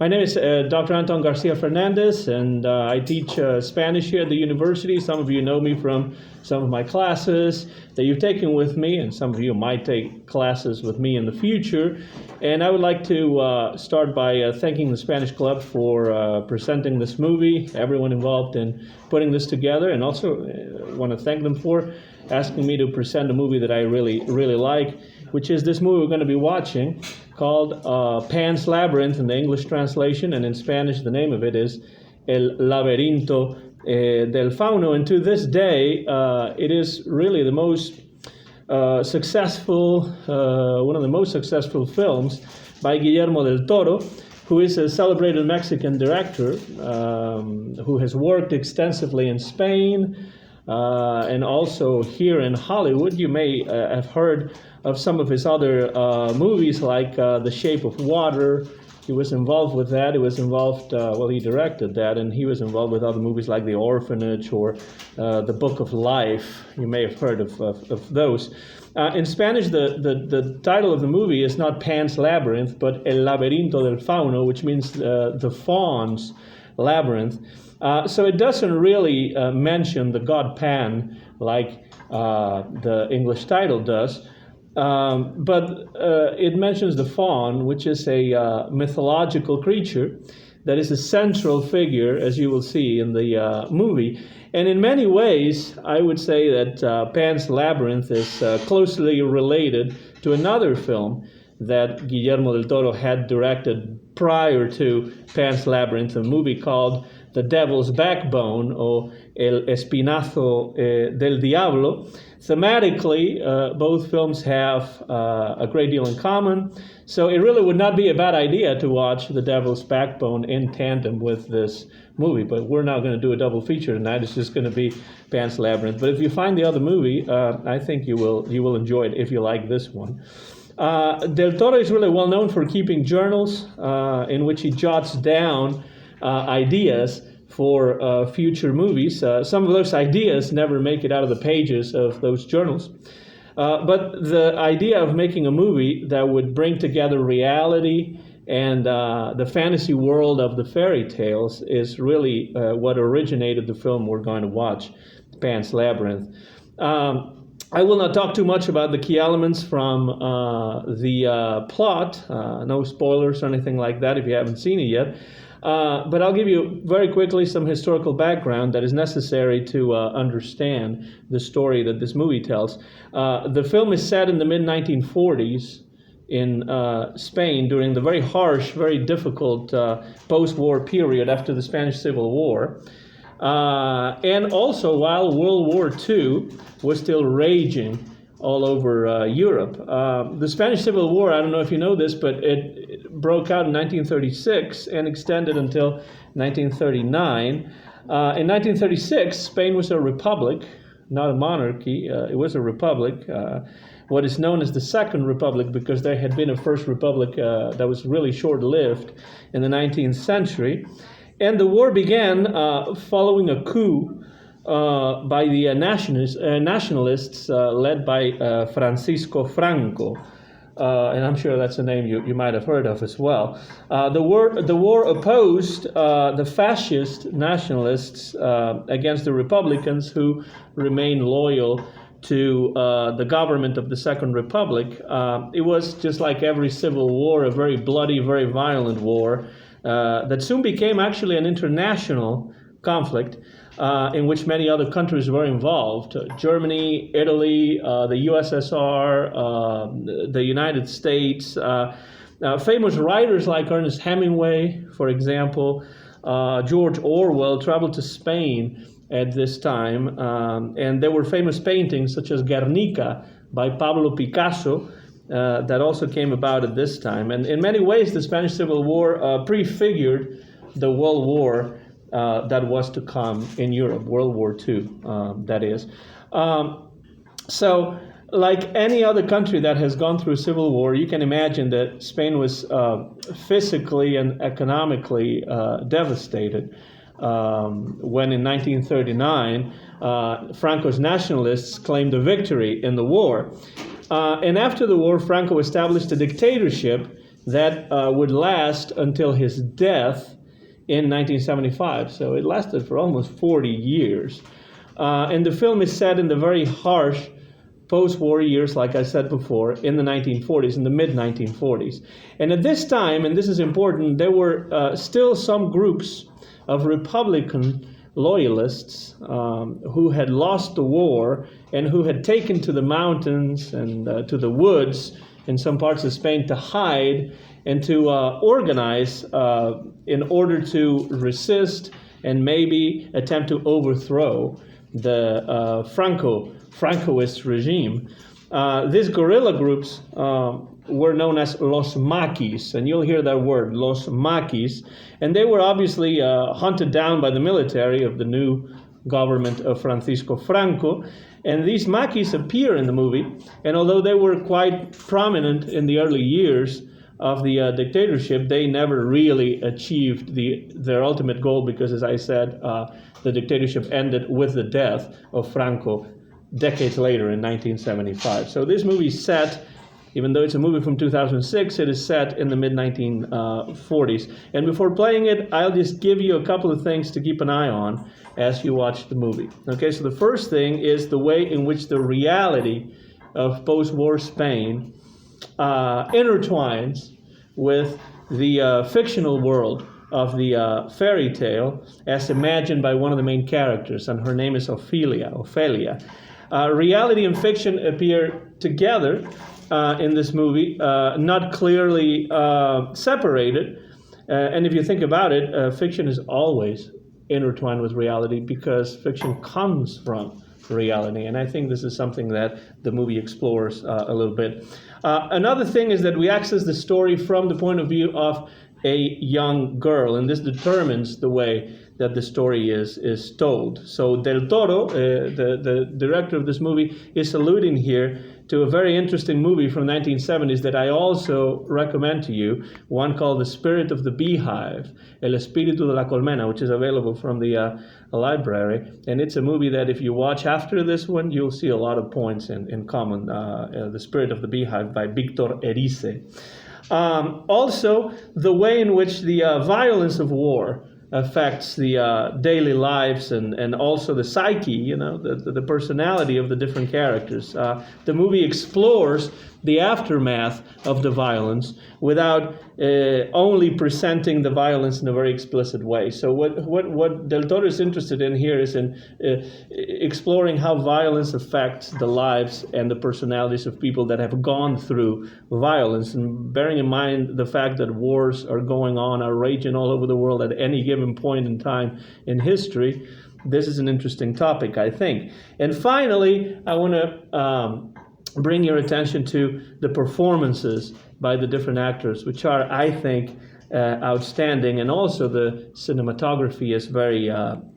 My name is Dr. Anton Garcia Fernandez, and I teach Spanish here at the university. Some of you know me from some of my classes that you've taken with me, and some of you might take classes with me in the future. And I would like to start by thanking the Spanish Club for presenting this movie, everyone involved in putting this together, and also want to thank them for asking me to present a movie that I really like, which is this movie we're going to be watching called Pan's Labyrinth in the English translation, and in Spanish the name of it is El Laberinto del Fauno. And to this day, it is really the most successful, one of the most successful films by Guillermo del Toro, who is a celebrated Mexican director who has worked extensively in Spain and also here in Hollywood. You may have heard of some of his other movies like The Shape of Water. He was involved with that. He was involved, he directed that, and he was involved with other movies like The Orphanage or The Book of Life. You may have heard of those. In Spanish, the title of the movie is not Pan's Labyrinth, but El Laberinto del Fauno, which means the faun's labyrinth. So it doesn't really mention the god Pan like the English title does. But it mentions the faun, which is a mythological creature that is a central figure, as you will see in the movie. And in many ways, I would say that Pan's Labyrinth is closely related to another film that Guillermo del Toro had directed prior to Pan's Labyrinth, a movie called The Devil's Backbone, or El Espinazo del Diablo. Thematically, both films have a great deal in common, so it really would not be a bad idea to watch The Devil's Backbone in tandem with this movie, but we're not going to do a double feature tonight. It's just going to be Pan's Labyrinth. But if you find the other movie, I think you will enjoy it if you like this one. Del Toro is really well known for keeping journals in which he jots down ideas for future movies. Some of those ideas never make it out of the pages of those journals. But the idea of making a movie that would bring together reality and the fantasy world of the fairy tales is really what originated the film we're going to watch, Pan's Labyrinth. I will not talk too much about the key elements from the plot, no spoilers or anything like that if you haven't seen it yet. But I'll give you very quickly some historical background that is necessary to understand the story that this movie tells. The film is set in the mid-1940s in Spain during the very harsh, very difficult post-war period after the Spanish Civil War. And also while World War II was still raging all over Europe. The Spanish Civil War, I don't know if you know this, but it broke out in 1936 and extended until 1939. In 1936, Spain was a republic, not a monarchy. It was a republic, what is known as the Second Republic, because there had been a First Republic that was really short-lived in the 19th century. And the war began following a coup by the nationalists led by Francisco Franco. And I'm sure that's a name you might have heard of as well. The war opposed the fascist nationalists against the Republicans who remained loyal to the government of the Second Republic. It was, just like every civil war, a very bloody, very violent war that soon became actually an international conflict in which many other countries were involved. Germany, Italy, the USSR, the United States. Famous writers like Ernest Hemingway, for example, George Orwell traveled to Spain at this time, and there were famous paintings such as Guernica by Pablo Picasso that also came about at this time. And in many ways, the Spanish Civil War prefigured the World War that was to come in Europe, World War II, that is. So, like any other country that has gone through a civil war, you can imagine that Spain was physically and economically devastated when in 1939, Franco's nationalists claimed a victory in the war. And after the war, Franco established a dictatorship that would last until his death in 1975. So it lasted for almost 40 years. And the film is set in the very harsh post-war years, like I said before, in the 1940s, in the mid-1940s. And at this time, and this is important, there were still some groups of Republican loyalists who had lost the war and who had taken to the mountains and to the woods in some parts of Spain to hide and to organize in order to resist and maybe attempt to overthrow the Francoist regime. These guerrilla groups were known as Los Maquis, and you'll hear that word, Los Maquis, and they were obviously hunted down by the military of the new government of Francisco Franco. And these Maquis appear in the movie, and although they were quite prominent in the early years of the dictatorship, they never really achieved their ultimate goal because, as I said, the dictatorship ended with the death of Franco decades later in 1975. So this movie is set, even though it's a movie from 2006, it is set in the mid-1940s. And before playing it, I'll just give you a couple of things to keep an eye on as you watch the movie. Okay, so the first thing is the way in which the reality of post-war Spain intertwines with the fictional world of the fairy tale as imagined by one of the main characters, and her name is Ophelia. Reality and fiction appear together in this movie, not clearly separated. And if you think about it, fiction is always intertwined with reality because fiction comes from reality. And I think this is something that the movie explores a little bit. Another thing is that we access the story from the point of view of a young girl, and this determines the way that the story is told. So Del Toro, the director of this movie, is alluding here to a very interesting movie from the 1970s that I also recommend to you, one called The Spirit of the Beehive, El Espíritu de la Colmena, which is available from the library. And it's a movie that if you watch after this one, you'll see a lot of points in common. The Spirit of the Beehive by Victor Erice. Also, the way in which the violence of war affects the daily lives and also the psyche, the personality of the different characters. The movie explores the aftermath of the violence without only presenting the violence in a very explicit way. So what Del Toro is interested in here is in exploring how violence affects the lives and the personalities of people that have gone through violence, and bearing in mind the fact that wars are going on, are raging all over the world at any given point in time in history. This is an interesting topic, I think. And finally, I want to bring your attention to the performances by the different actors, which are, I think, outstanding, and also the cinematography is very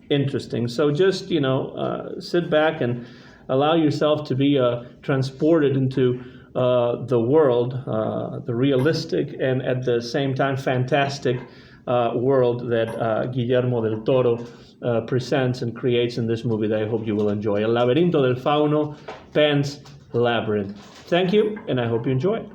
interesting. So just, sit back and allow yourself to be transported into the world, the realistic and at the same time fantastic world that Guillermo del Toro presents and creates in this movie that I hope you will enjoy. El laberinto del fauno, Pan's Labyrinth. Thank you, and I hope you enjoy it.